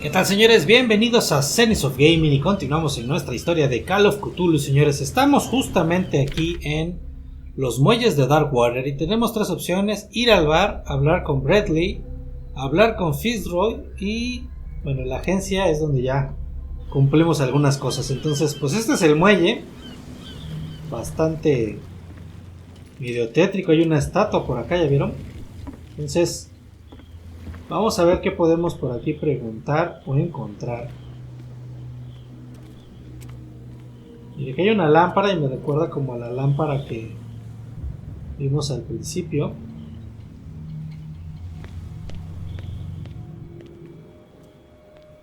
¿Qué tal, señores? Bienvenidos a Zenith of Gaming y continuamos en nuestra historia de Call of Cthulhu, señores. Estamos justamente aquí en los muelles de Darkwater y tenemos tres opciones: ir al bar, hablar con Bradley, hablar con Fitzroy y, bueno, la agencia es donde ya cumplimos algunas cosas. Entonces, pues este es el muelle, bastante medio tétrico. Hay una estatua por acá, ¿ya vieron? Entonces vamos a ver qué podemos por aquí preguntar o encontrar. Mire que hay una lámpara y me recuerda como a la lámpara que vimos al principio.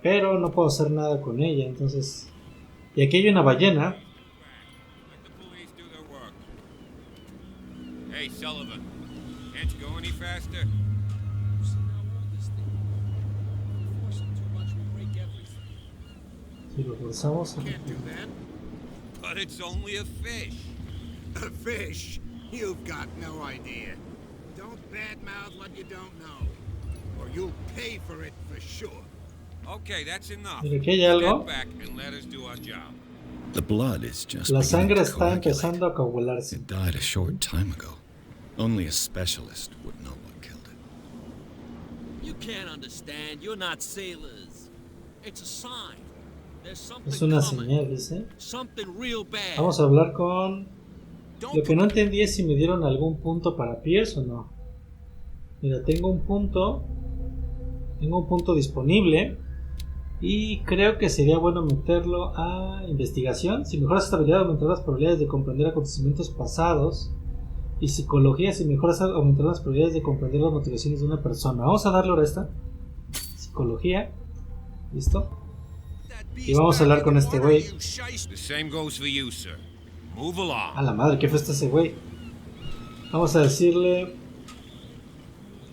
Pero no puedo hacer nada con ella, entonces... Y aquí hay una ballena. Hey, Sullivan, can't you go any faster? Si lo forzamos... Can't do that. But it's only a fish. A fish? You've got no idea. Don't badmouth what you don't know, or you'll pay for it for sure. Okay, that's enough. Mire que hay algo. Get back and let us do our job. The blood is just La beginning sangre to está coagulate. empezando a coagularse. It died a short time ago. Only a specialist would know what killed it. You can't understand. You're not sailors. It's a sign. There's something Es una coming. señal, dice. Something real bad. Vamos a hablar con... Lo que no entendí es si me dieron algún punto para Pierce o no. Mira, tengo un punto disponible y creo que sería bueno meterlo a investigación. Si mejoras esta habilidad aumentará las probabilidades de comprender acontecimientos pasados, y psicología, si mejoras aumentará las probabilidades de comprender las motivaciones de una persona. Vamos a darle ahora esta psicología. Listo. Y vamos a hablar con este güey. The same goes for you, sir. Move along. A la madre, ¿qué fue ese güey? Vamos a decirle...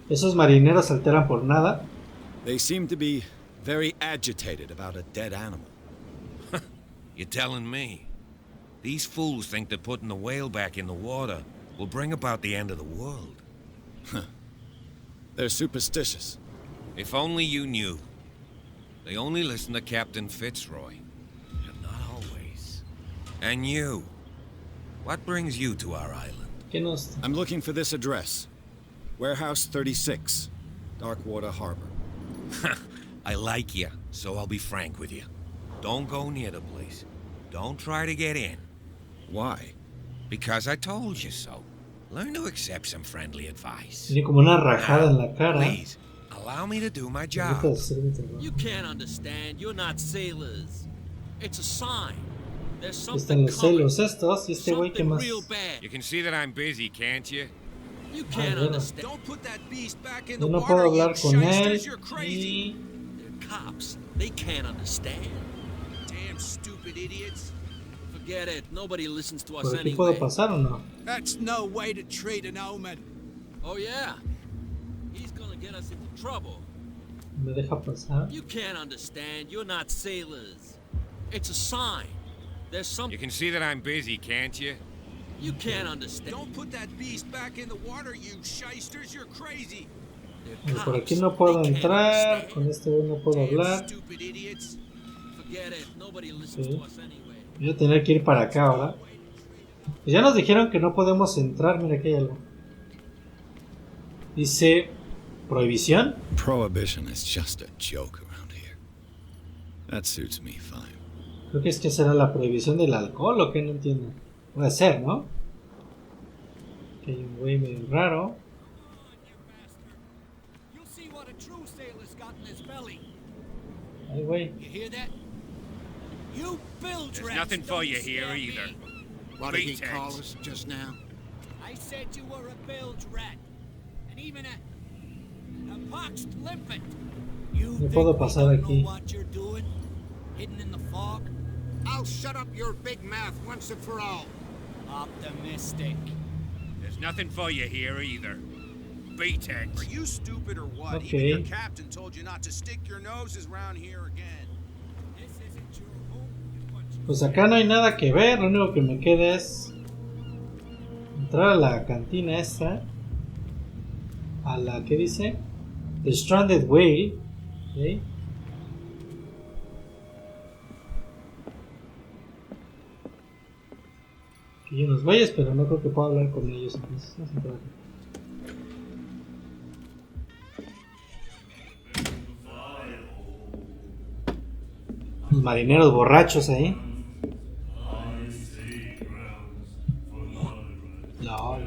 Esos marineros se alteran por nada. They seem to be very agitated about a dead animal. You're telling me? These fools think that putting the whale back in the water will bring about the end of the world. They're superstitious. If only you knew. They only listen to Captain Fitzroy. And not always. And you. What brings you to our island? ¿Qué nos... I'm looking for this address. Warehouse 36, Darkwater Harbor. I like you, so I'll be frank with you. Don't go near the place. Don't try to get in. Why? Because I told you so. Learn to accept some friendly advice. Tiene como una rajada en la cara. Please, allow me to do my Deja job. de hacer mi trabajo. You can't understand. You're not sailors. It's a sign. There's Están something los coming. celos estos. Y este güey, ¿qué Something más? real bad. You can see that I'm busy, can't you? You can't bueno. understand. Don't put that beast back in Yo the no water, puedo you hablar con él. shysters. You're crazy. Y... They're cops. They can't understand. Damn stupid idiots. Forget it. Nobody listens to us ¿Por aquí anyway. puedo pasar o no? That's no way to treat an omen. Oh yeah. He's gonna get us into trouble. ¿Me deja pasar? You can't understand. You're not sailors. It's a sign. There's You something can see that I'm busy, can't you? you can't understand. Don't put that beast back in the water, you shysters. You're crazy. They're Por aquí cops. no puedo They can't entrar. understand. Con este güey no puedo Damn hablar. stupid idiots. Forget it. Nobody listens Sí. to us anyway. Voy a tener que ir para acá ahora. Pues ya nos dijeron que no podemos entrar. Mira que hay algo. Dice... ¿Prohibición? Prohibition is just a joke around here. That suits me fine. Creo que es que será la prohibición del alcohol o qué, no entiendo. Puede ser, ¿no? Que hay un güey medio raro. You'll see what a true sailor's got in his belly. Ay, güey. You hear that? You bilge There's rats, nothing for don't you here scare either. me. What did he Pretext. call us just now? I said you were a bilge rat, and even a poxed limpet. You No think puedo we pasar don't aquí. know what you're doing? Hidden in the fog? I'll shut up your big mouth once and for all. Optimistic. There's nothing for you here either. Pretext. Are you stupid or what? Okay. Even your captain told you not to stick your noses around here again. This isn't your home. You want you- Pues acá no hay nada que ver. Lo único que me queda es... entrar a la cantina esta. A la... ¿qué dice? The Stranded Whale. ¿Ok? Y unos güeyes, pero no creo que pueda hablar con ellos. Entonces, no se puede. Los marineros borrachos ahí. No.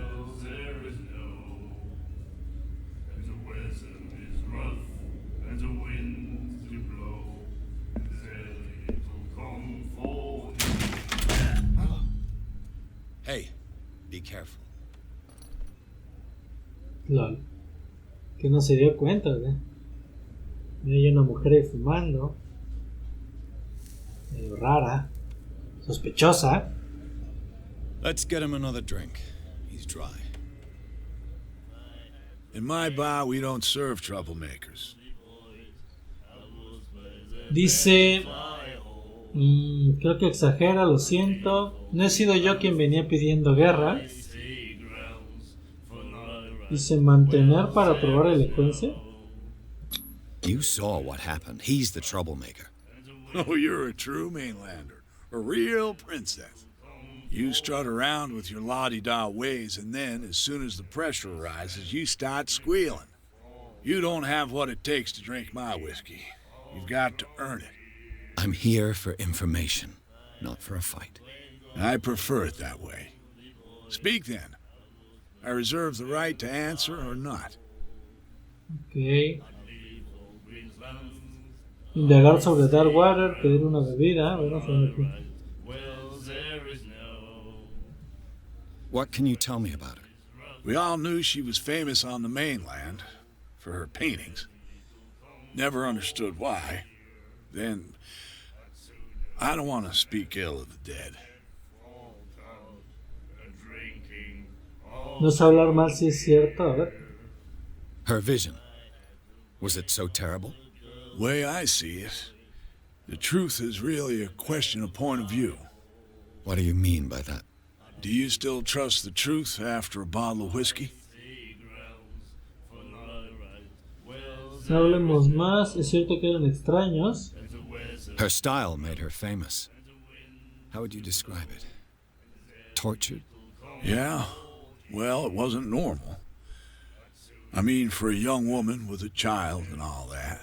Hey, be careful. Lol. Que no se dio cuenta, ¿verdad? Hay una mujer ahí fumando. Medio rara. Sospechosa. Let's get him another drink. He's dry. In my bar, we don't serve troublemakers. Dice... creo que exagera, lo siento. No he sido yo quien venía pidiendo guerra. Dice mantener para probar elocuencia. You saw what happened. He's the troublemaker. Oh, you're a true mainlander. A real princess. You strut around with your la-di-da ways, and then, as soon as the pressure rises, you start squealing. You don't have what it takes to drink my whiskey. You've got to earn it. I'm here for information, not for a fight. I prefer it that way. Speak then. I reserve the right to answer or not. Ok. Indagar sobre Darkwater, pedir una bebida. Bueno, What can you tell me about her? We all knew she was famous on the mainland for her paintings. Never understood why. Then, I don't want to speak ill of the dead. No sé hablar mal si es cierto, a ver. Her vision. Was it so terrible? Way I see it, the truth is really a question of point of view. What do you mean by that? Do you still trust the truth after a bottle of whiskey? No hablemos más, es cierto que eran extraños. Her style made her famous. How would you describe it? Tortured? Yeah, well, it wasn't normal. I mean, for a young woman with a child and all that.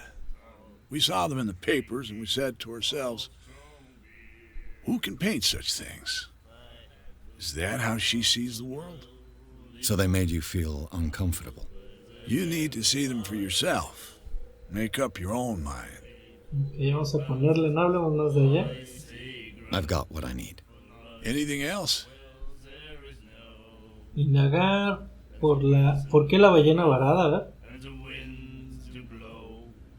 We saw them in the papers and we said to ourselves, who can paint such things? Is that how she sees the world? So they made you feel uncomfortable. You need to see them for yourself. Make up your own mind. Ok, vamos a ponerle, no hablemos más de ella. I've got what I need. Anything else? Indagar ¿por qué la ballena varada? A ver.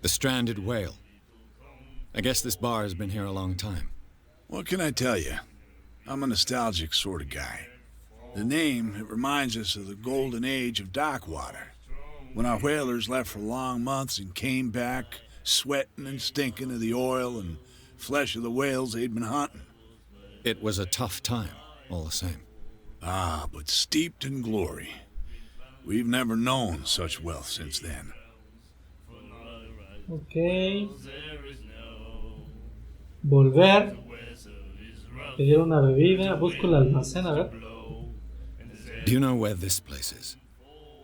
The stranded whale. I guess this bar has been here a long time. What can I tell you? I'm a nostalgic sort of guy. The name, it reminds us of the golden age of Darkwater, when our whalers left for long months and came back sweating and stinking of the oil and flesh of the whales they'd been hunting. It was a tough time, all the same. Ah, but steeped in glory. We've never known such wealth since then. Ok. Volver. Pedir una bebida. Busco el almacén, a ver. Do you know where this place is?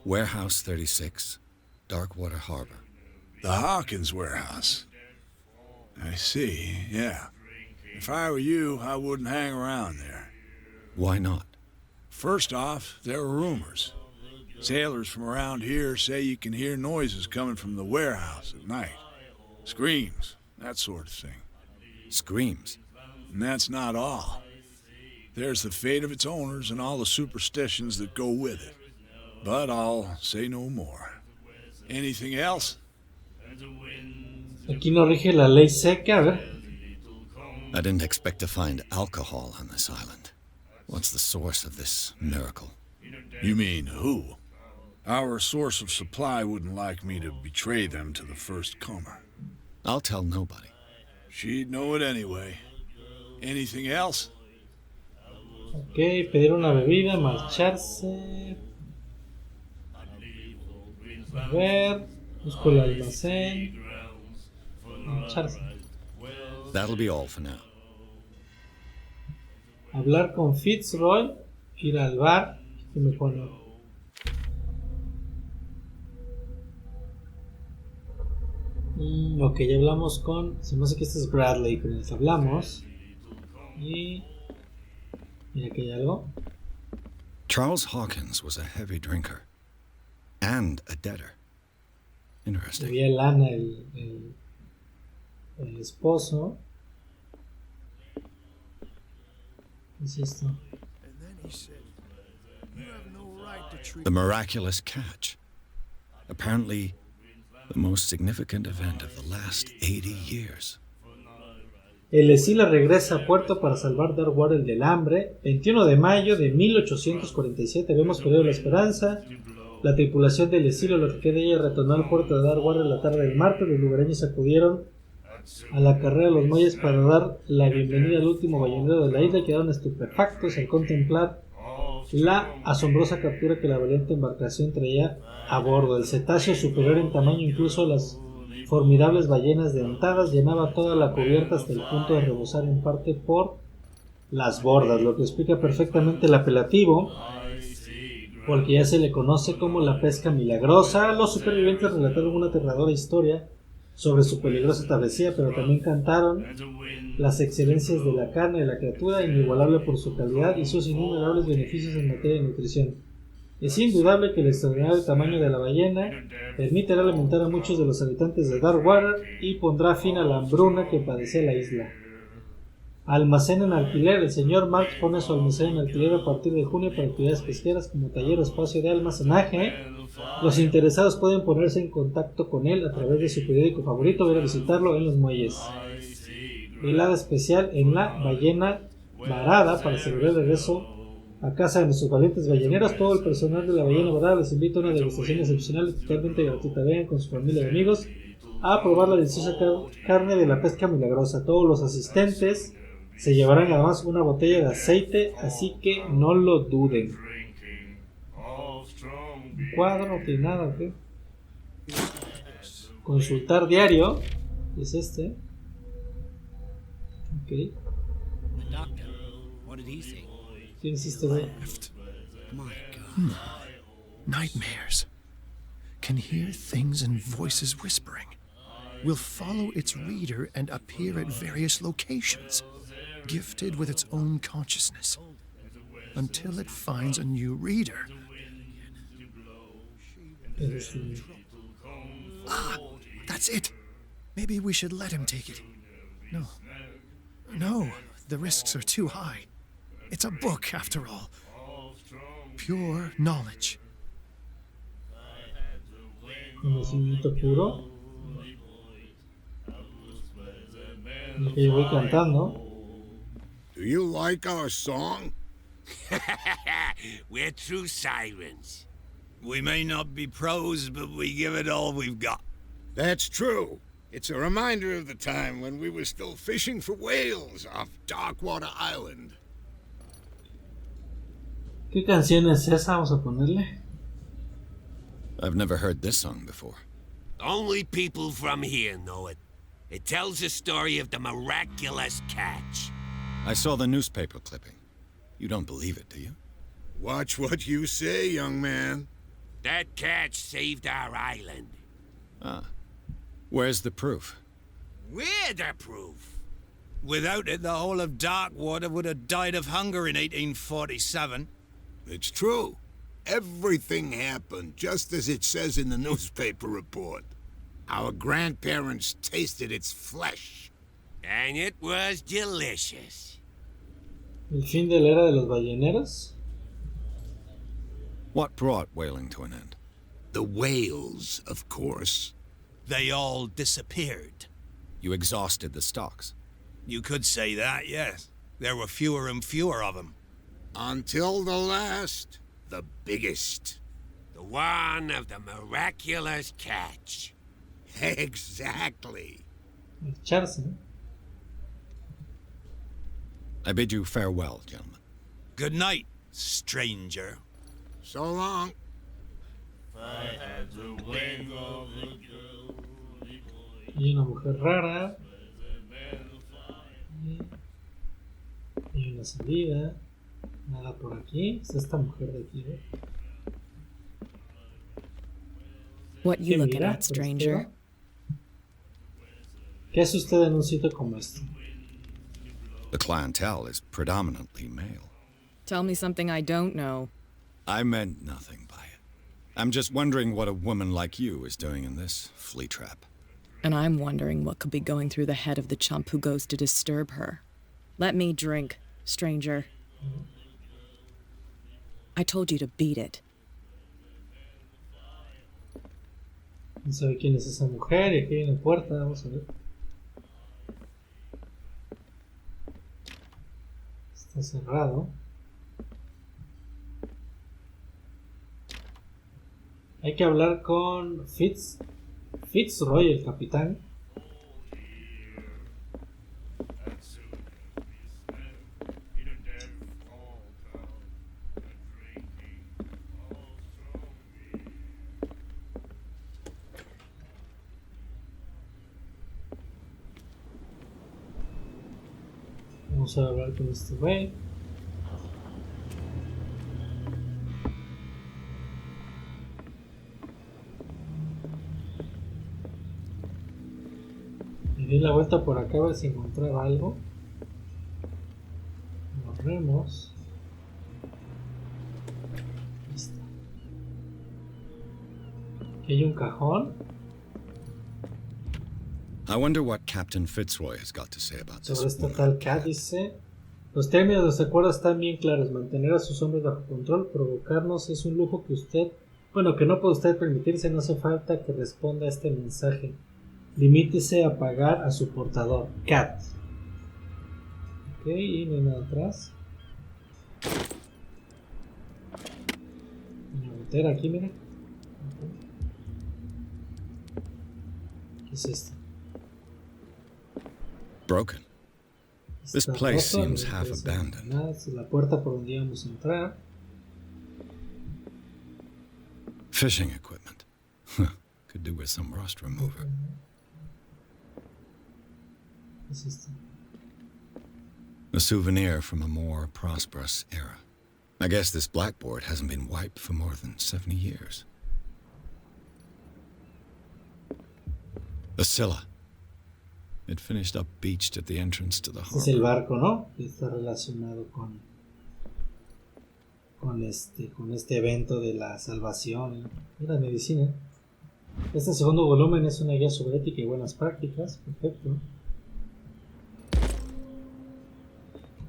Warehouse 36, Darkwater Harbor. The Hawkins warehouse. I see, yeah. If I were you, I wouldn't hang around there. Why not? First off, there are rumors. Sailors from around here say you can hear noises coming from the warehouse at night. Screams, that sort of thing. Screams? And that's not all. There's the fate of its owners and all the superstitions that go with it. But I'll say no more. Anything else? Aquí no rige la ley seca, a ver. I didn't expect to find alcohol on this island. What's the source of this miracle? You mean who? Our source of supply wouldn't like me to betray them to the first comer. I'll tell nobody. She'd know it anyway. Anything else? Ok, pedir una bebida, marcharse. A ver, busco el almacén. Marcharse. That'll be all for now. Hablar con Fitzroy. ir al bar. ¿Qué me pone? Ok, ya hablamos con... Se me hace que este es Bradley con el que hablamos. Y... Mira que hay algo. Charles Hawkins was a heavy drinker and a debtor. Interesting. Había Lana, el esposo. ¿Qué es esto? The miraculous catch. Apparently, the most significant event of the last 80 years. El Escila regresa a puerto para salvar Darkwater del hambre. 21 de mayo de 1847. Habíamos perdido la esperanza. La tripulación del Escila, lo que queda de ella, retornó al puerto de Darkwater la tarde del martes. Los lugareños acudieron a la carrera de los muelles para dar la bienvenida al último ballenero de la isla y quedaron estupefactos al contemplar la asombrosa captura que la valiente embarcación traía a bordo. El cetáceo, superior en tamaño incluso a las formidables ballenas dentadas, llenaba toda la cubierta hasta el punto de rebosar en parte por las bordas, lo que explica perfectamente el apelativo, porque ya se le conoce como la pesca milagrosa. Los supervivientes relataron una aterradora historia sobre su peligrosa travesía, pero también cantaron las excelencias de la carne de la criatura, inigualable por su calidad y sus innumerables beneficios en materia de nutrición. Es indudable que el extraordinario tamaño de la ballena permitirá alimentar a muchos de los habitantes de Darkwater y pondrá fin a la hambruna que padecía la isla. Almacén en alquiler. El señor Marx pone su almacén en alquiler a partir de junio para actividades pesqueras como taller o espacio de almacenaje. Los interesados pueden ponerse en contacto con él a través de su periódico favorito o ir a visitarlo en los muelles. Velada especial en la ballena varada para celebrar el regreso a casa de nuestros valientes balleneros. Todo el personal de la ballena varada les invita a una degustación excepcional y totalmente gratuita. Vengan con su familia y amigos a probar la deliciosa carne de la pesca milagrosa. Todos los asistentes se llevarán además una botella de aceite, así que no lo duden. Un cuadro, no tiene nada, ¿ok? Consultar diario. Es este. Ok. The doctor, what did he say? ¿Quién es este güey? My God. Nightmares. Can hear things and voices whispering. Will follow its reader and appear at various locations, gifted with its own consciousness, until it finds a new reader. Ah, that's it. Maybe we should let him take it. No, the risks are too high. It's a book, after all. Pure knowledge. Conocimiento puro. Lo que yo voy cantando. Do you like our song? We're true sirens. We may not be pros, but we give it all we've got. That's true. It's a reminder of the time when we were still fishing for whales off Darkwater Island. ¿Qué canción es esa? Vamos a ponerle. I've never heard this song before. Only people from here know it. It tells the story of the miraculous catch. I saw the newspaper clipping. You don't believe it, do you? Watch what you say, young man. That catch saved our island. Ah. Where's the proof? We're the proof. Without it, the whole of Darkwater would have died of hunger in 1847. It's true. Everything happened just as it says in the newspaper report. Our grandparents tasted its flesh. And it was delicious. El fin de la era de los balleneros. What brought whaling to an end? The whales, of course. They all disappeared. You exhausted the stocks. You could say that, yes. There were fewer and fewer of them. Until the last, the biggest. The one of the miraculous catch. Exactly. Echarse, ¿no? I bid you farewell, gentlemen. Good night, stranger. So long. Y una mujer rara. Y una salida. Nada por aquí. Está esta mujer de aquí, ¿eh? What you ¿Qué looking mira? at, stranger? ¿Qué hace usted en un sitio como este? The clientele is predominantly male. Tell me something I don't know. I meant nothing by it. I'm just wondering what a woman like you is doing in this flea trap. And I'm wondering what could be going through the head of the chump who goes to disturb her. Let me drink, stranger. I told you to beat it. No sabe quién es esa mujer. Y aquí hay una puerta. Vamos a ver. Está cerrado. Hay que hablar con Fitzroy, el capitán. Vamos a hablar con este güey. Y di la vuelta por acá a ver si encontraba algo. Nos vemos. Ahí está. Aquí hay un cajón. I wonder what Captain Fitzroy has got to say about this Sobre esta woman. tal Cat dice: los términos de los acuerdos están bien claros. Mantener a sus hombres bajo control, provocarnos es un lujo que que no puede usted permitirse. No hace falta que responda a este mensaje. Limítese a pagar a su portador, Cat. Ok, y no hay nada atrás. Voy a meter aquí, mira. ¿Qué es esto? Broken. This Está place roto, seems no half parece abandoned. nada. Es la puerta por donde íbamos a entrar. Fishing equipment. Could do with some rust remover. ¿Qué es esto? A souvenir from a more prosperous era. I guess this blackboard hasn't been wiped for more than 70 years. A Scylla. It finished up beached at the entrance to the Este es el harbor. barco, ¿no? Que está relacionado con este evento de la salvación y la medicina. Este segundo volumen es una guía sobre ética y buenas prácticas. Perfecto.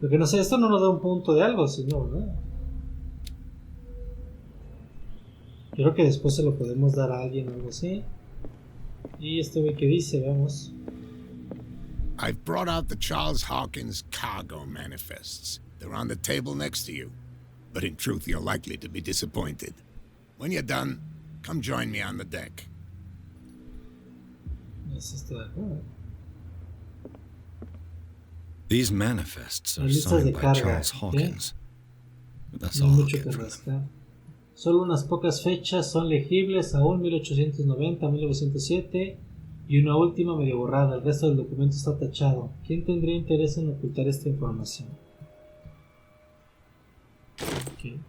Lo que no sé, esto no nos da un punto de algo, sino, ¿verdad? Creo que después se lo podemos dar a alguien o algo así. Y este güey que dice, veamos. I've brought out the Charles Hawkins cargo manifests. They're on the table next to you. But in truth, you're likely to be disappointed. When you're done, come join me on the deck. Es esto de acá. These manifests are Las listas de signed by carga, Charles ¿ok? Hawkins. But that's No hay all I'll mucho get que from them. rascar. Solo unas pocas fechas son legibles, aún 1890, 1907 y una última medio borrada. El resto del documento está tachado. ¿Quién tendría interés en ocultar esta información? Okay.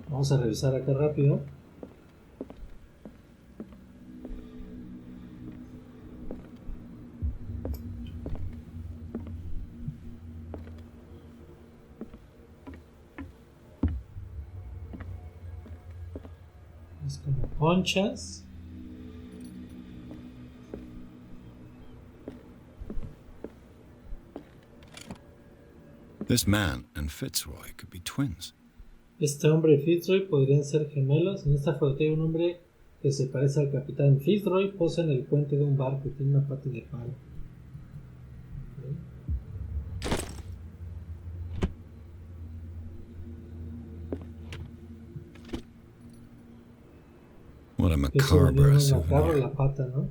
Vamos a revisar acá rápido. Es como conchas. This man and Fitzroy could be twins. Este hombre y Fitzroy podrían ser gemelos. En esta foto hay un hombre que se parece al capitán Fitzroy. Posa en el puente de un barco y tiene una pata de palo. What a Que se volvió macabre una souvenir. macabra la pata, ¿no?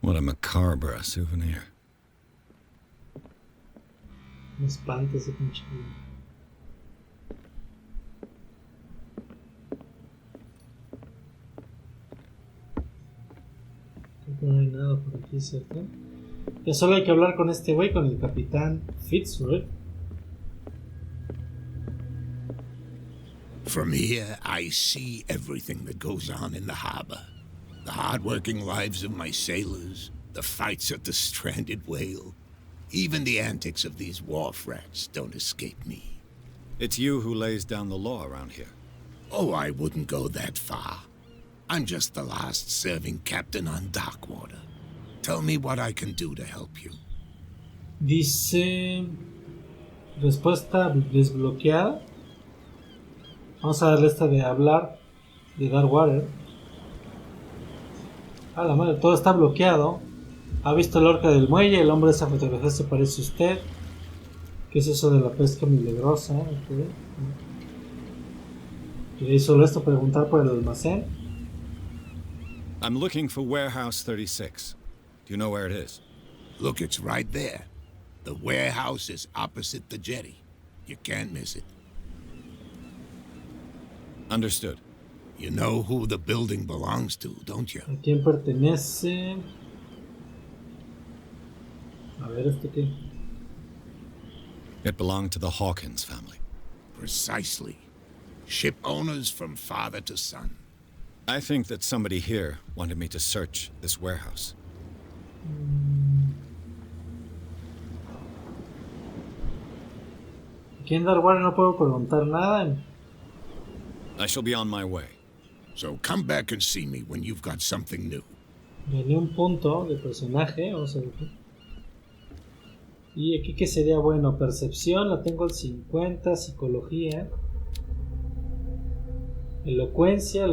What a macabre souvenir. Me espanta ese pinche. aquí, ¿cierto? Ya solo hay que hablar con este güey, con el capitán Fitzroy. From here, I see everything that goes on in the harbor. The hard-working lives of my sailors, the fights at the stranded whale. Even the antics of these wharf rats don't escape me. It's you who lays down the law around here. Oh, I wouldn't go that far. I'm just the last serving captain on Darkwater. Tell me what I can do to help you. Dice... respuesta desbloqueada. Vamos a darle esta de hablar de Darkwater. A la madre, todo está bloqueado. ¿Ha visto el orca del muelle? El hombre de esa fotografía se parece a usted. ¿Qué es eso de la pesca milagrosa? Okay. ¿Y solo esto preguntar por el almacén? I'm looking for warehouse 36. Do you know where it is? Look, it's right there. The warehouse is opposite the jetty. You can't miss it. Understood. You know who the building belongs to, don't you? ¿A quién pertenece? A ver, ¿esto qué? It belonged to the Hawkins family. Precisely. Ship owners from father to son. I think that somebody here wanted me to search this warehouse. Aquí en Darkwater no puedo preguntar nada. I shall be on my way. So come back and see me when you've got something new. Gané un punto de personaje. Vamos a ver. Y aquí que sería bueno, percepción la tengo al 50, psicología, elocuencia,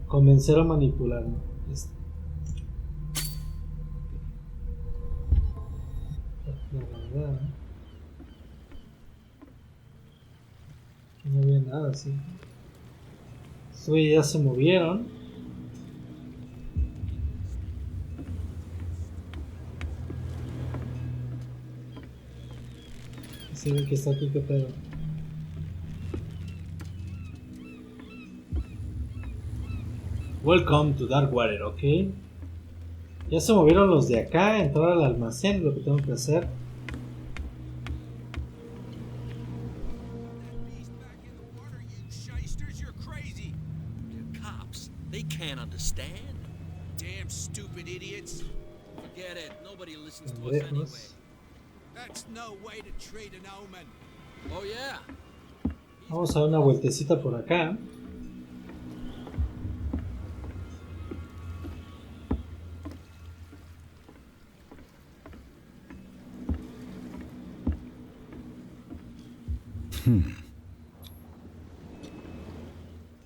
convencer o manipular, ¿no? La verdad, no había nada así. Estos ya se movieron. Se ve que está aquí, que pedo. Welcome to Darkwater, ok. Ya se movieron los de acá, entrar al almacén, lo que tengo que hacer. They can't understand. Damn stupid idiots. Forget it. Nobody listens to us anyway. That's no way to treat an omen. Oh yeah. Vamos a dar una vueltecita por acá.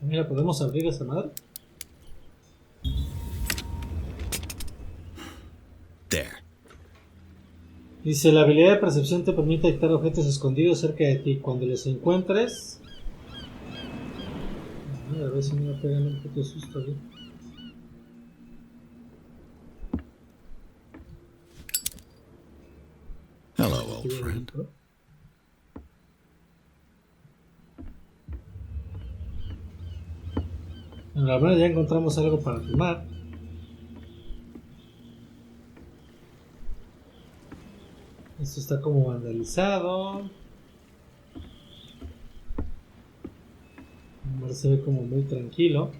Mira, ¿podemos abrir esa madre? There. Dice, la habilidad de percepción te permite detectar objetos escondidos cerca de ti. Cuando los encuentres... A ver si me va a pegar un puto susto aquí. Hello, old friend. En la verdad ya encontramos algo para tomar. Esto está como vandalizado. Se ve como muy tranquilo.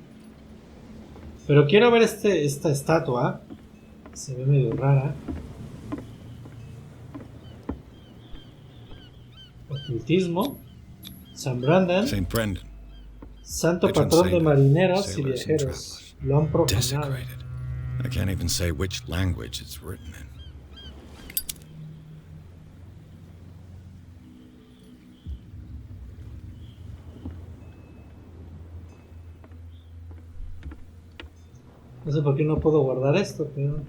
Pero quiero ver esta estatua. Se ve medio rara. Ocultismo. San Brendan. St. Brendan. Santo patrón de marineros y viajeros. Lo han profanado. I can't even say which language it's written in. No sé por qué no puedo guardar esto, pero...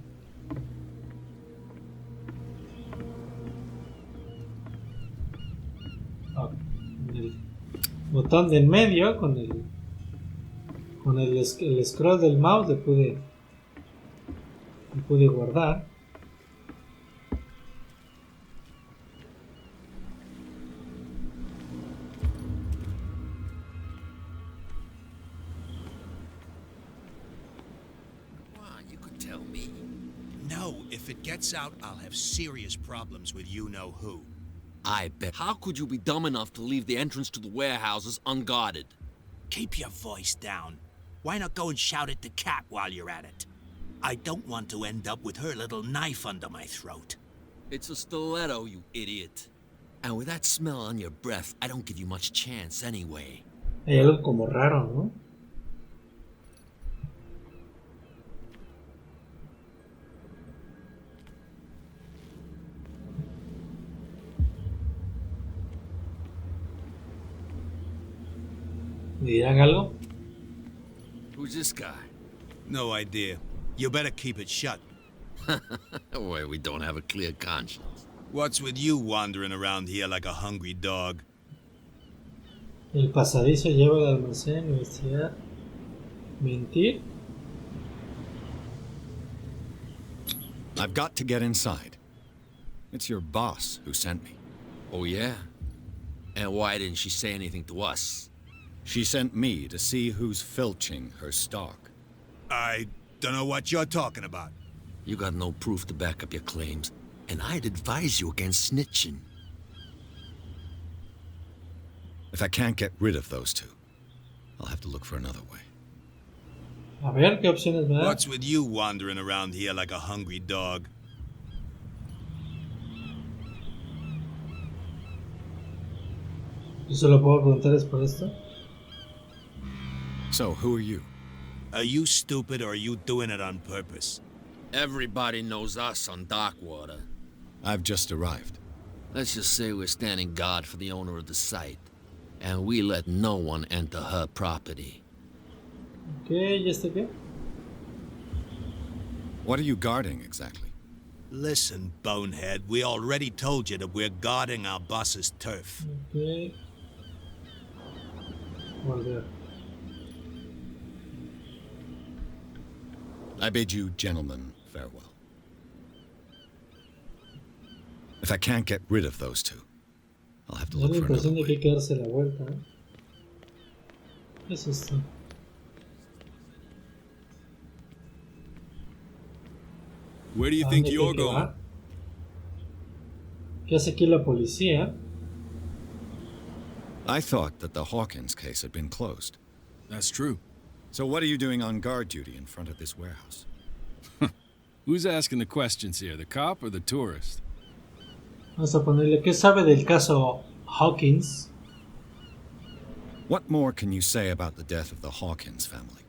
el botón de en medio, con el scroll del mouse le pude guardar. tell me. No, if it gets out, I'll have serious problems with you-know-who. I bet. How could you be dumb enough to leave the entrance to the warehouses unguarded? Keep your voice down. Why not go and shout at the cat while you're at it? I don't want to end up with her little knife under my throat. It's a stiletto, you idiot. And with that smell on your breath, I don't give you much chance anyway. Hay algo como raro, ¿no? ¿Me dirán algo? Who's this guy? No idea. You better keep it shut. Well, we don't have a clear conscience. What's with you wandering around here like a hungry dog? El pasadizo lleva al almacén, investigar, mentir. I've got to get inside. It's your boss who sent me. Oh, yeah? And why didn't she say anything to us? She sent me to see who's filching her stock. I don't know what you're talking about. You got no proof to back up your claims, and I'd advise you against snitching. If I can't get rid of those two, I'll have to look for another way. A ver, ¿qué opciones me da? What's with you wandering around here like a hungry dog? ¿Yo solo puedo preguntar es por esto? So, who are you? Are you stupid or are you doing it on purpose? Everybody knows us on Darkwater. I've just arrived. Let's just say we're standing guard for the owner of the site, and we let no one enter her property. ¿Qué? ¿Y este qué? What are you guarding exactly? Listen, bonehead, we already told you that we're guarding our boss's turf. Ok. Volver. I bid you gentlemen farewell. If I can't get rid of those two, I'll have to Da look la for another impresión de que hay way. que darse la vuelta, ¿eh? ¿Qué es esto? Where do you ¿A think dónde you're cree que going? va? ¿Qué hace aquí la policía? I thought that the Hawkins case had been closed. That's true. So what are you doing on guard duty in front of this warehouse? Who's asking the questions here, the cop or the tourist? Vamos a ponerle, ¿qué sabe del caso Hawkins? What more can you say about the death of the Hawkins family?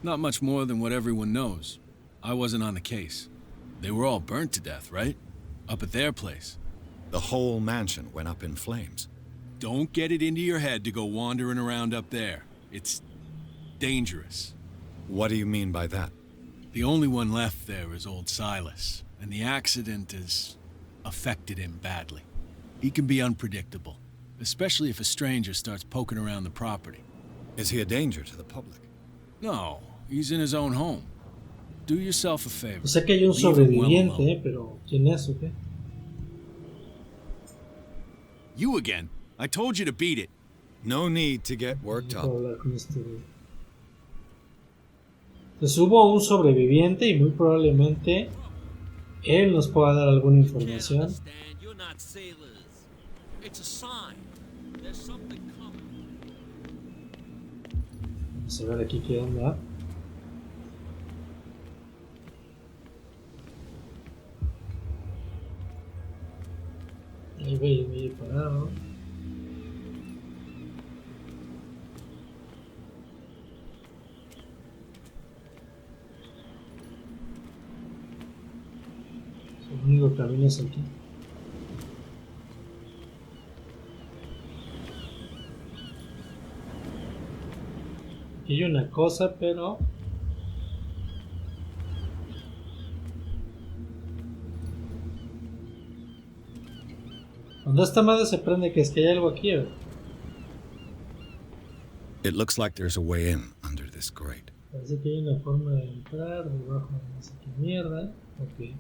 Not much more than what everyone knows. I wasn't on the case. They were all burnt to death, right? Up at their place. The whole mansion went up in flames. Don't get it into your head to go wandering around up there. It's dangerous. What do you mean by that? The only one left there is old Silas, and the accident has affected him badly. He can be unpredictable, especially if a stranger starts poking around the property. Is he a danger to the public? No, he's in his own home. Do yourself a favor. O sea que hay un Leave him well sobreviviente, alone. pero ¿quién es o qué? You again. I told you to beat it. No need to get worked No up. puedo hablar con este güey. Entonces hubo un sobreviviente y muy probablemente él nos pueda dar alguna información. Understand, you're not sailors. It's a sign. There's something coming. Vamos a ver aquí qué onda. Ahí voy parado. El único camino es aquí. Aquí hay una cosa, pero cuando esta madre se prende, que es que hay algo aquí, ¿verdad? It looks like there's a way in under this grate. Parece que hay una forma de entrar debajo de no sé qué mierda. Ok.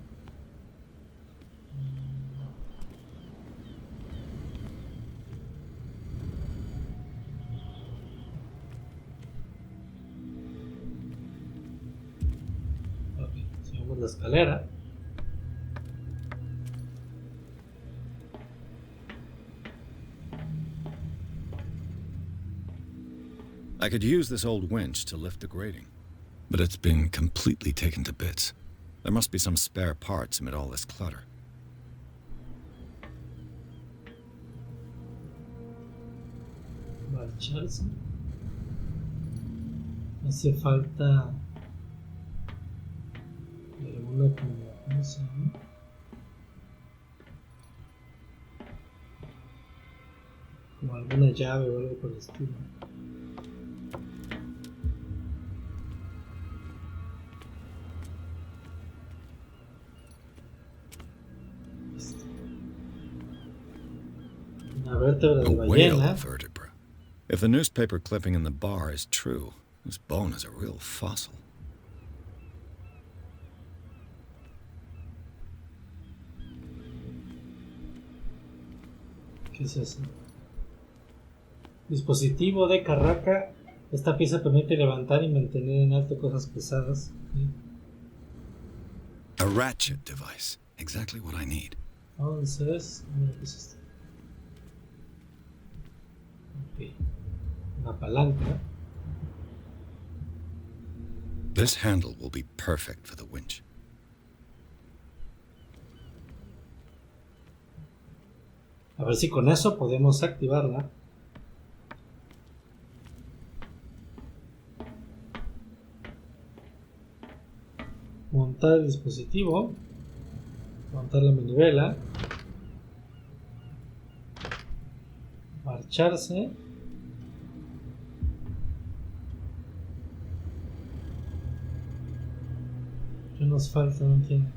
Ok, sigamos la escalera. I could use this old winch to lift the grating, but it's been completely taken to bits. There must be some spare parts amid all this clutter. Marcharse. Hace falta alguna como, ¿cómo se llama? Como alguna llave o algo por el estilo. Una vértebra de A whale ballena. vertebra. If the newspaper clipping in the bar is true, this bone is a real fossil. ¿Qué es eso? Dispositivo de carraca. Esta pieza permite levantar y mantener en alto cosas pesadas. A ratchet device. Exactly what I need. Entonces, mira, ¿qué es esto? Ok. Una palanca. This handle will be perfect for the winch. A ver si con eso podemos activarla. Montar el dispositivo. Montar la manivela. Marcharse. ¿Qué nos falta? No entiendo.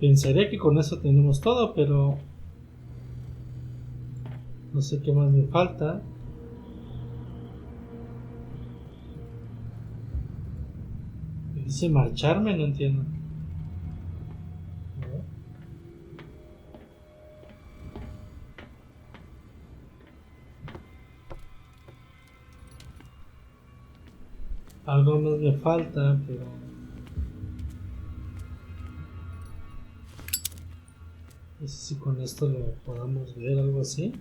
Pensaría que con eso tenemos todo, pero no sé qué más me falta. Me dice marcharme, no entiendo. Algo más me falta, pero no sé si con esto lo podamos ver, algo así.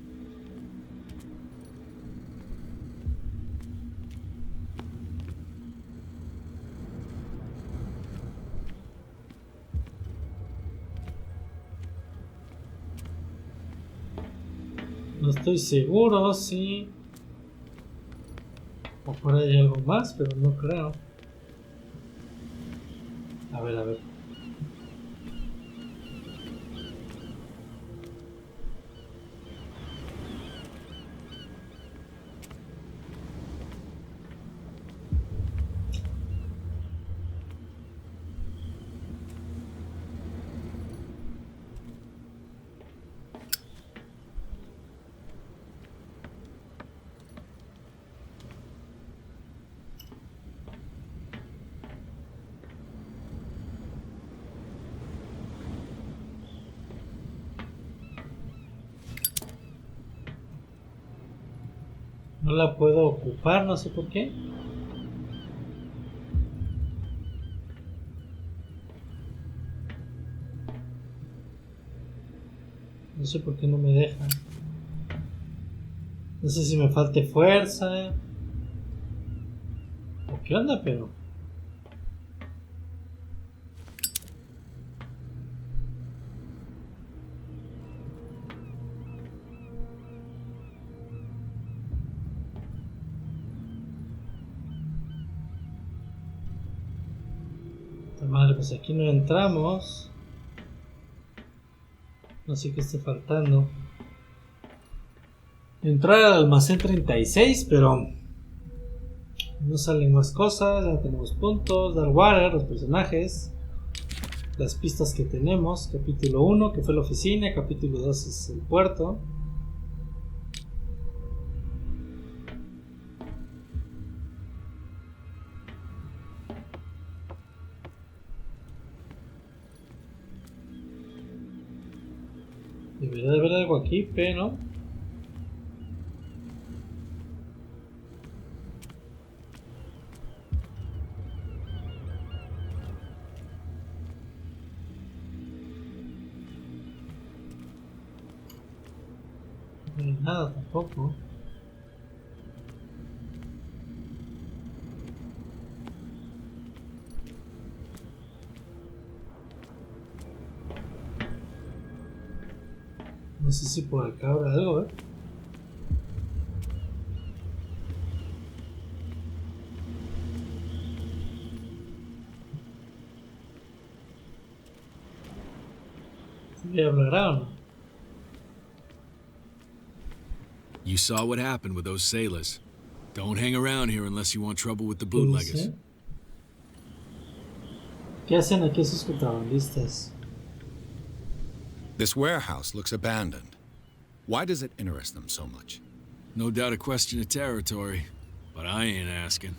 No estoy seguro si o por ahí hay algo más, pero no creo. A ver, a ver. No la puedo ocupar, no sé por qué. No sé por qué no me deja. No sé si me falte fuerza o qué onda, pero madre, pues aquí no entramos. No sé qué esté faltando. Entrar al almacén 36, pero no salen más cosas. Ya tenemos puntos, Darkwater, los personajes, las pistas que tenemos. Capítulo 1, que fue la oficina. Capítulo 2 es el puerto. Debería de haber algo aquí, pero nada tampoco. No sé si por acá habrá algo, ¿Sí hablará o no? You saw what happened with those sailors. Don't hang around here unless you want trouble with the bootleggers. ¿Qué hacen aquí esos contrabandistas? This warehouse looks abandoned. Why does it interest them so much? No doubt a question of territory, but I ain't asking.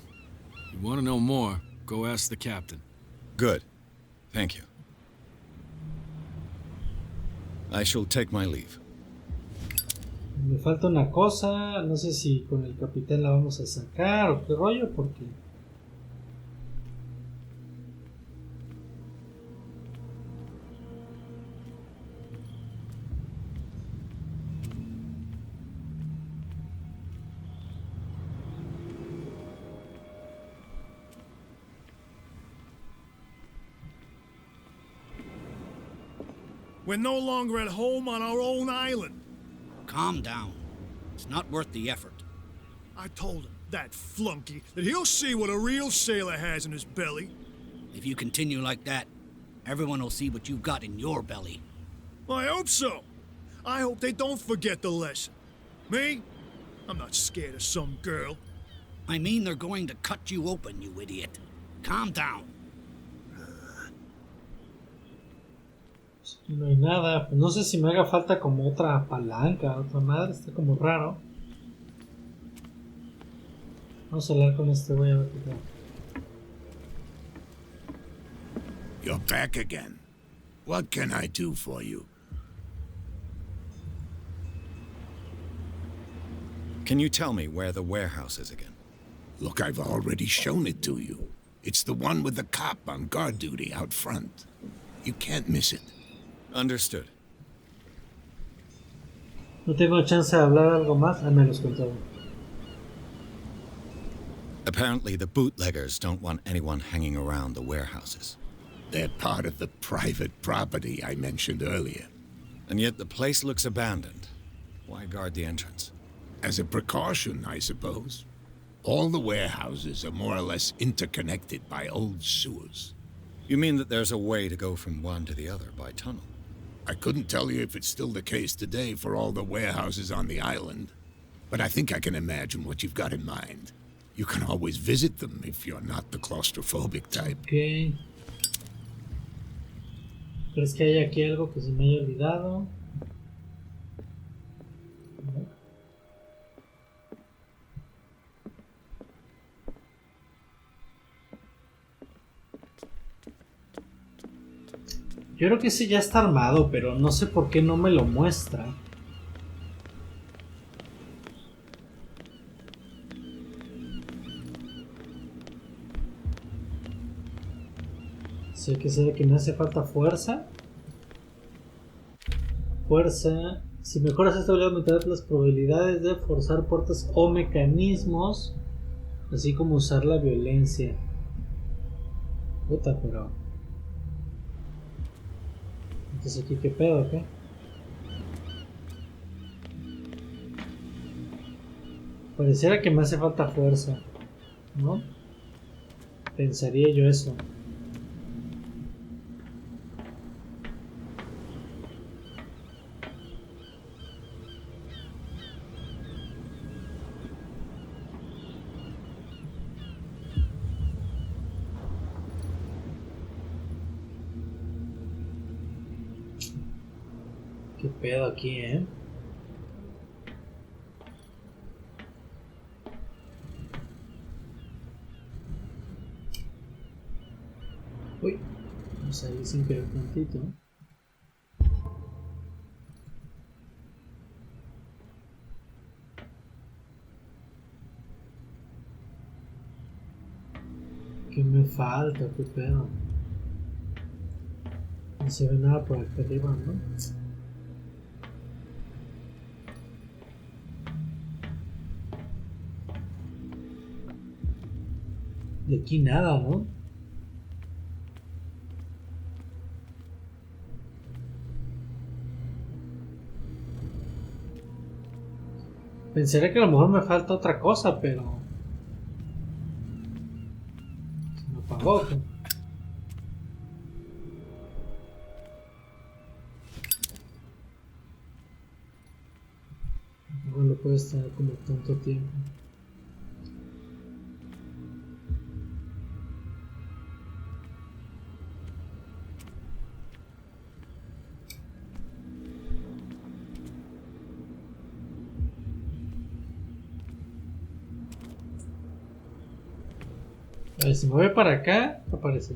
You want to know more, go ask the captain. Good. Thank you. I shall take my leave. Me falta una cosa, no sé si con el capitán la vamos a sacar o qué rollo, porque... We're no longer at home on our own island. Calm down. It's not worth the effort. I told him, that flunky, that he'll see what a real sailor has in his belly. If you continue like that, everyone will see what you've got in your belly. I hope so. I hope they don't forget the lesson. Me? I'm not scared of some girl. I mean they're going to cut you open, you idiot. Calm down. No hay nada, no sé si me haga falta como otra palanca, otra madre, está como raro. Vamos a hablar con este güey a ver qué tal. You're back again. What can I do for you? Can you tell me where the warehouse is again? Look, I've already shown it to you. It's the one with the cop on guard duty out front. You can't miss it. Understood. No tengo chance de hablar algo más, me los contaba. Apparently the bootleggers don't want anyone hanging around the warehouses. They're part of the private property I mentioned earlier. And yet the place looks abandoned. Why guard the entrance? As a precaution, I suppose. All the warehouses are more or less interconnected by old sewers. You mean that there's a way to go from one to the other by tunnel? I couldn't tell you if it's still the case today for all the warehouses on the island, but I think I can imagine what you've got in mind. You can always visit them if you're not the claustrophobic type. Okay. ¿Crees que hay aquí algo que se me haya olvidado? Yo creo que ese ya está armado, pero no sé por qué no me lo muestra. Sé que será que me hace falta fuerza. Fuerza. Si mejoras esta habilidad aumentarás las probabilidades de forzar puertas o mecanismos, así como usar la violencia. Puta, pero... Entonces aquí qué pedo, ¿qué? Pareciera que me hace falta fuerza, ¿no? Pensaría yo eso. ¿Qué pedo aquí, Uy, vamos a ir sin querer tantito. ¿Qué me falta? ¿Qué pedo? No se ve nada por acá arriba, ¿no? De aquí nada, ¿no? Pensaría que a lo mejor me falta otra cosa, pero... se me apagó. No lo puedo estar como tanto tiempo. A ver, si me voy para acá, aparece.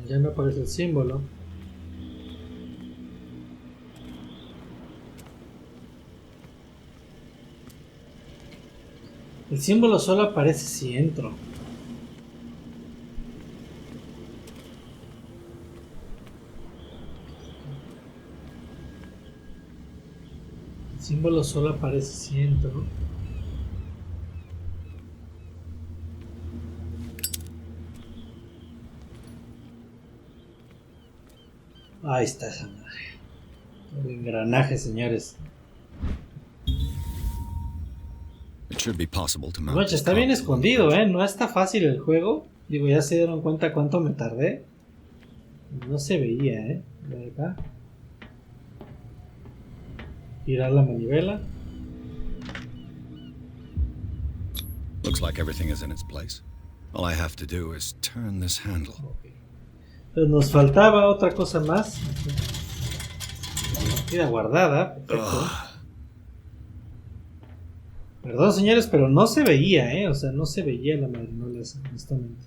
Ya no aparece el símbolo. El símbolo solo aparece si entro. El símbolo solo aparece si entro. Ahí está esa madre. El engranaje, señores. Mancha, está bien escondido, no está fácil el juego. Digo, ya se dieron cuenta cuánto me tardé. No se veía, ¿verdad? Girar la manivela. Looks like everything is in its place. All I have to do is turn this handle. Okay. Entonces nos faltaba otra cosa más. Queda guardada. Perfecto. Perdón, señores, pero no se veía, o sea, no se veía la marinola, honestamente.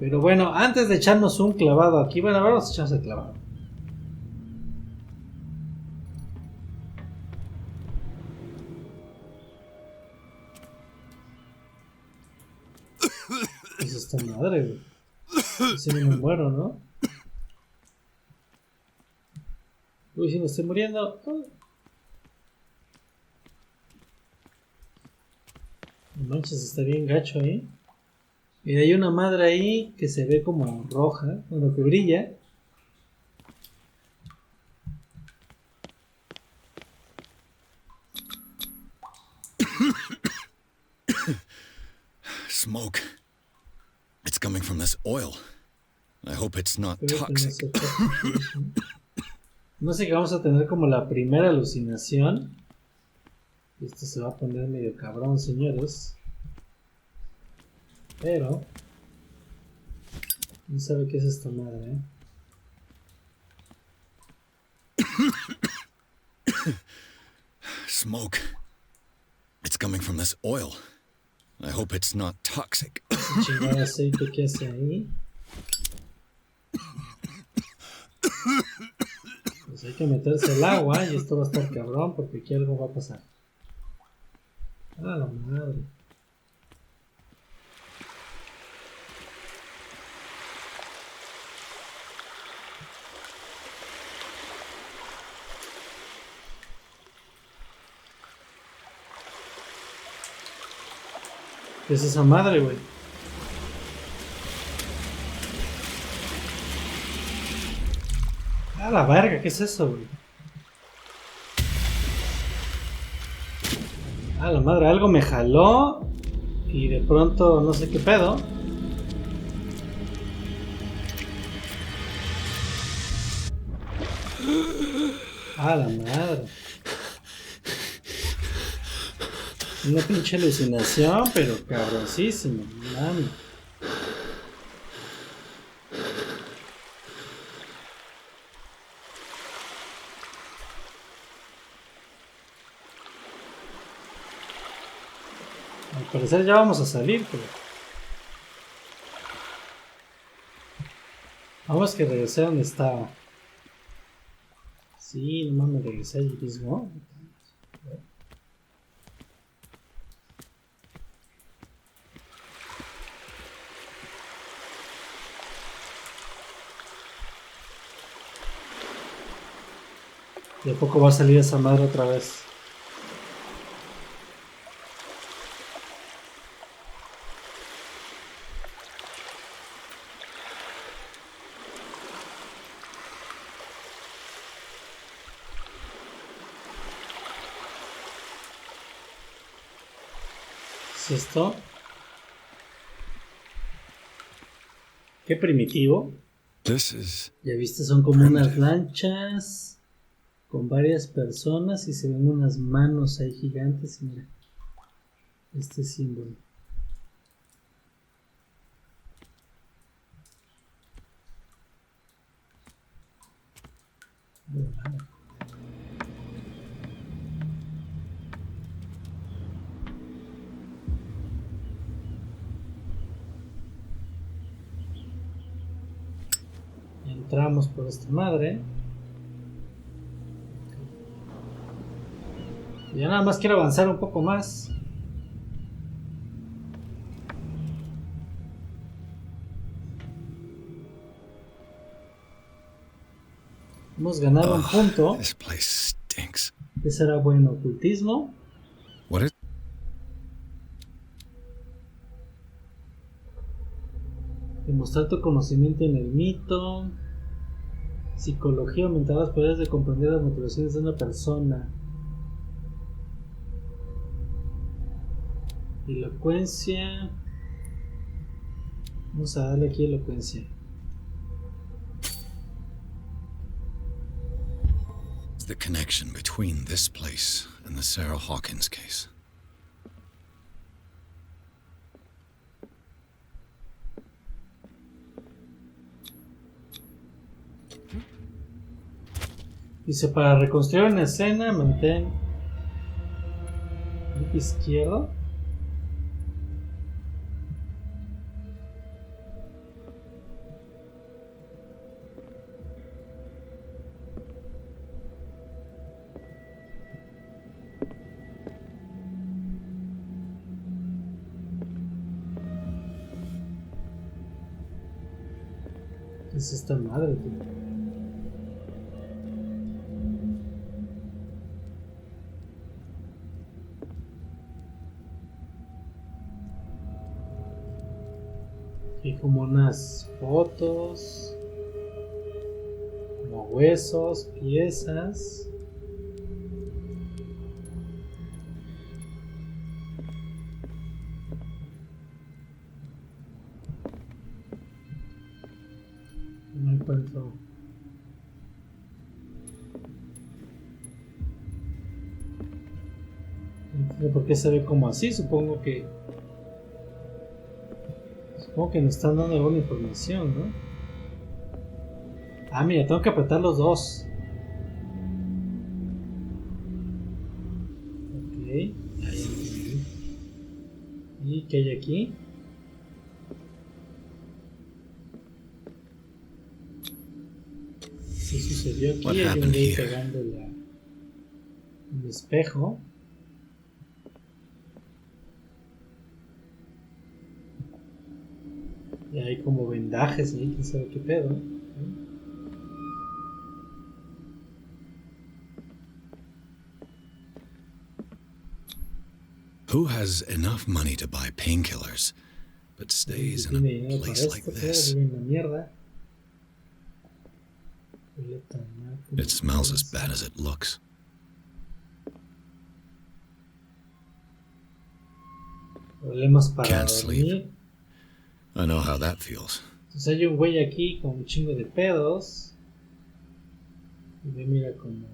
Pero bueno, antes de echarnos un clavado aquí, bueno, ahora vamos a echarnos el clavado. ¿Qué es esta madre, güey? Si me muero, ¿no? Uy, si me estoy muriendo. No manches, está bien gacho ahí. Mira, hay una madre ahí que se ve como roja, bueno, que brilla. Smoke. It's coming from this oil. I hope it's not toxic. No sé, que vamos a tener como la primera alucinación. Esto se va a poner medio cabrón, señores. Pero no sabe qué es esta madre, Smoke. It's coming from this oil. I hope it's not toxic. Chingado aceite que hace ahí. Pues hay que meterse el agua y esto va a estar cabrón porque aquí algo va a pasar. Ah, la madre. ¿Qué es esa madre, güey? Ah, la verga, ¿qué es eso, güey? Ah, la madre, algo me jaló y de pronto no sé qué pedo. Ah, la madre. Una pinche alucinación, pero cabroncísimo, mami. Al parecer ya vamos a salir, pero... Vamos que regresé a donde estaba. Sí, no mames, regresé allí mismo. ¿Y a poco va a salir esa madre otra vez? ¿Es esto? Qué primitivo. Ya viste, son como unas lanchas con varias personas y se ven unas manos ahí gigantes. Y mira, este símbolo. Entramos por esta madre. Ya nada más quiero avanzar un poco más. Hemos ganado un punto. ¿Qué será bueno? ¿Ocultismo? Demostrar tu conocimiento en el mito. Psicología, aumentar las poderes de comprender las motivaciones de una persona. Elocuencia. Vamos a darle aquí elocuencia. The connection between this place and the Sarah Hawkins case. Dice, para reconstruir una escena, mantén clic izquierdo. ¿Qué es esta madre, tío? Hay como unas fotos, como huesos, piezas. No encuentro. No entiendo por qué se ve como así. Supongo que nos están dando alguna información, ¿no? Ah, mira, tengo que apretar los dos. Ok, ahí entendí. ¿Y qué hay aquí? ¿Qué sucedió aquí? Hay un güey pegando el espejo. Y hay como vendajes ahí, quién sabe qué pedo. Who has enough money to buy painkillers, but stays in a place like this? It smells as bad as it looks. Problemas para Can't dormir. sleep. I know how that feels. Entonces hay un güey aquí con un chingo de pedos. Y me mira como...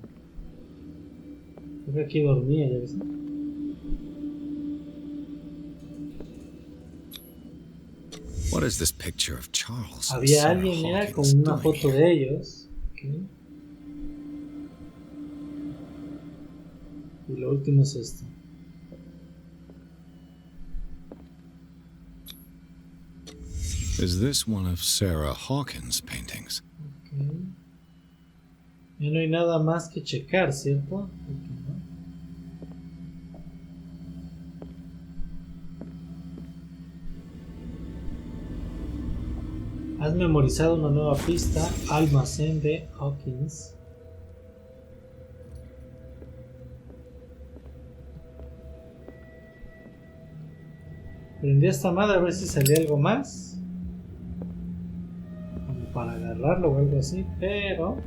Creo que aquí dormía, ya ves. What is this picture of Charles? Había alguien, mira, con una foto de ellos. Okay. Y lo último es esto. Is this one of Sarah Hawkins' paintings? Okay. Ya no hay nada más que checar, ¿cierto? Okay, ¿no? Has memorizado una nueva pista, almacén de Hawkins. Prendí esta madre a ver si salía algo más. Como para agarrarlo o algo así, pero...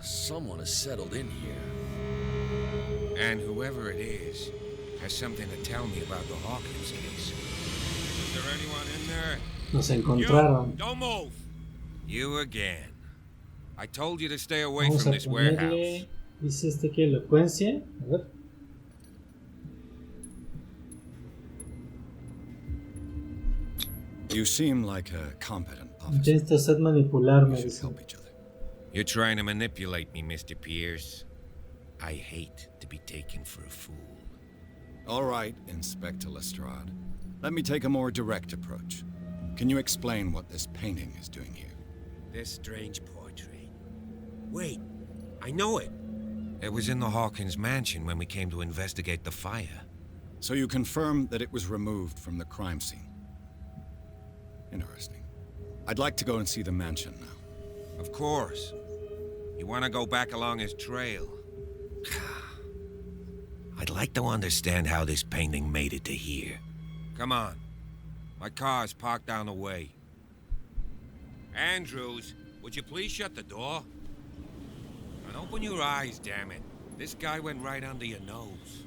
someone has settled in here. And whoever it is has something to tell me about the Hawkins case. Is there anyone in there? Nos encontraron. You, don't move. You again. I told you to stay away Vamos from a this warehouse. ponerle, dice que elocuencia. A ver. You seem like a competent officer. Intenta usted manipularme. We should Dice. help each other. You're trying to manipulate me, Mr. Pierce. I hate to be taken for a fool. All right, Inspector Lestrade. Let me take a more direct approach. Can you explain what this painting is doing here? This strange portrait. Wait, I know it. It was in the Hawkins mansion when we came to investigate the fire. So you confirm that it was removed from the crime scene? Interesting. I'd like to go and see the mansion now. Of course. You want to go back along his trail? I'd like to understand how this painting made it to here. Come on. My car's parked down the way. Andrews, would you please shut the door? And open your eyes, damn it. This guy went right under your nose.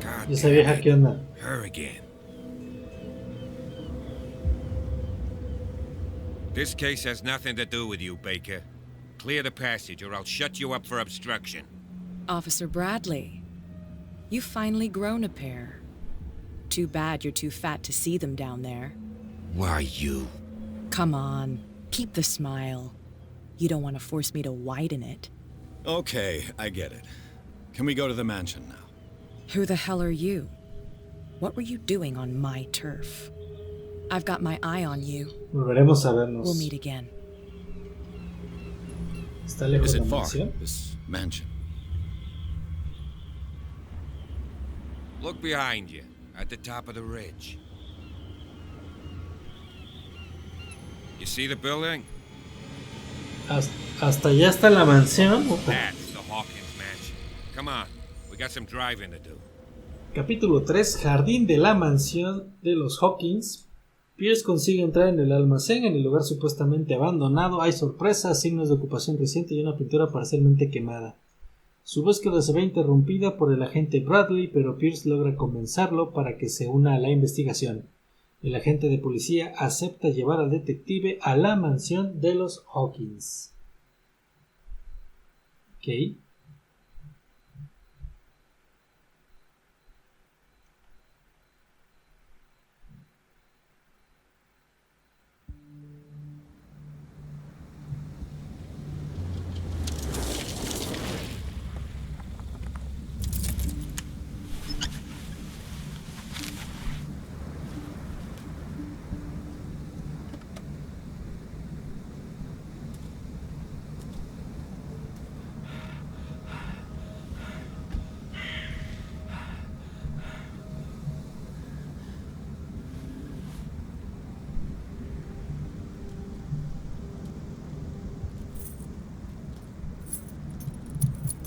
God ¿Y esa vieja qué onda? her again. This case has nothing to do with you, Baker. Clear the passage or I'll shut you up for obstruction. Officer Bradley, you've finally grown a pair. Too bad you're too fat to see them down there. Why you? Come on, keep the smile. You don't want to force me to widen it. Okay, I get it. Can we go to the mansion now? Who the hell are you? What were you doing on my turf? I've got my eye on you. Volveremos a vernos. We'll meet again. ¿Está lejos Is de it la far, mansión? this mansion? Look behind you, at the top of the ridge. You see the building? Hasta allá está la mansión. That's the Hawkins mansion. Come on, we got some driving to do. Capítulo 3. Jardín de la mansión de los Hawkins. Pierce consigue entrar en el almacén. En el lugar supuestamente abandonado hay sorpresas, signos de ocupación reciente y una pintura parcialmente quemada. Su búsqueda se ve interrumpida por el agente Bradley, pero Pierce logra convencerlo para que se una a la investigación. El agente de policía acepta llevar al detective a la mansión de los Hawkins. Ok.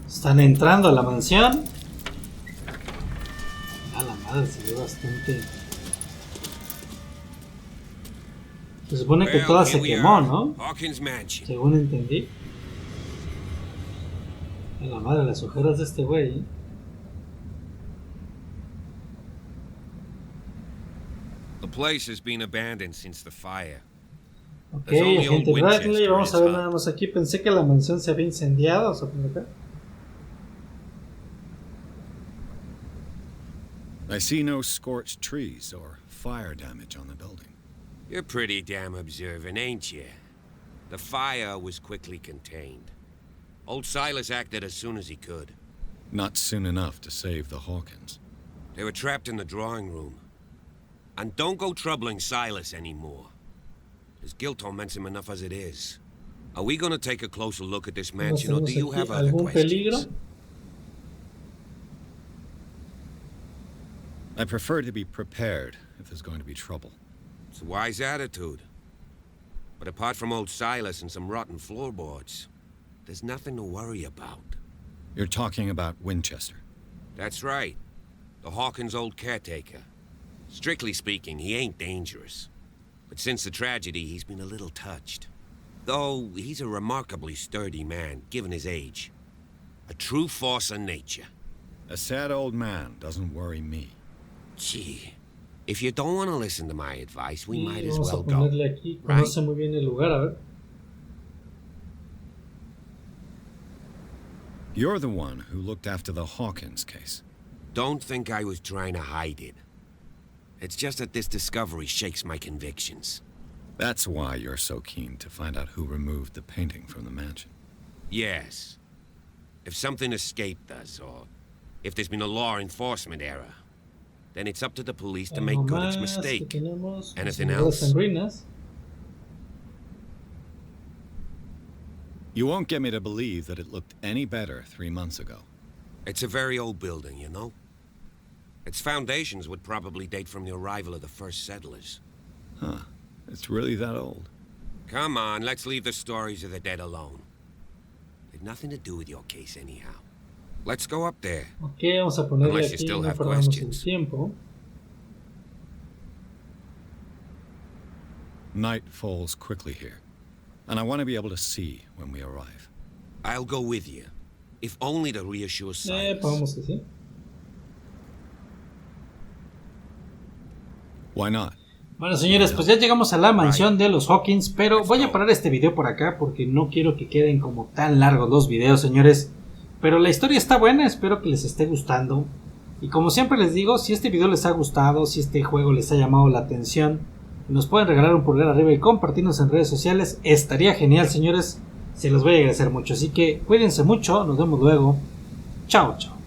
Están entrando a la mansión. A la madre, se ve bastante. Se supone que toda se quemó, ¿no? Hawkins mansion. Según entendí. A la madre, las ojeras de este güey, ¿eh? The place has been abandoned since the fire. Ok, There's only old agente Bradley, Winchester vamos a in ver his nada más aquí. Pensé que la mansión se había incendiado, o sea, por acá. I see no scorched trees or fire damage on the building. You're pretty damn observant, ain't you? The fire was quickly contained. Old Silas acted as soon as he could. Not soon enough to save the Hawkins. They were trapped in the drawing room. And don't go troubling Silas anymore. His guilt torments him enough as it is. Are we gonna take a closer look at this mansion, or do you have other ¿Algún peligro? questions? I prefer to be prepared if there's going to be trouble. It's a wise attitude. But apart from old Silas and some rotten floorboards, there's nothing to worry about. You're talking about Winchester. That's right. The Hawkins' old caretaker. Strictly speaking, he ain't dangerous. But since the tragedy, he's been a little touched. Though he's a remarkably sturdy man, given his age. A true force of nature. A sad old man doesn't worry me. Gee, if you don't want to listen to my advice, we might as Vamos a well go. ponerle aquí. Conoce muy bien el lugar, a ver. You're the one who looked after the Hawkins case. Don't think I was trying to hide it. It's just that this discovery shakes my convictions. That's why you're so keen to find out who removed the painting from the mansion. Yes. If something escaped us, or if there's been a law enforcement error, then it's up to the police to make good its mistake. Anything else? You won't get me to believe that it looked any better 3 months ago. It's a very old building, you know? Its foundations would probably date from the arrival of the first settlers. Huh. It's really that old. Come on, let's leave the stories of the dead alone. They've nothing to do with your case anyhow. Let's go up there. Ok, vamos a ponerle Unless you aquí, still no have perdamos el questions. tiempo. Night falls quickly here, and I want to be able to see when we arrive. I'll go with you, if only to reassure Silas. Vamos que sí. Why not? Bueno, señores, pues ya llegamos a la mansión de los Hawkins, pero voy a parar este video por acá porque no quiero que queden como tan largos los videos, señores. Pero la historia está buena, espero que les esté gustando. Y como siempre les digo, si este video les ha gustado, si este juego les ha llamado la atención, nos pueden regalar un pulgar arriba y compartirnos en redes sociales, estaría genial, señores. Se los voy a agradecer mucho, así que cuídense mucho, nos vemos luego. Chao, chao.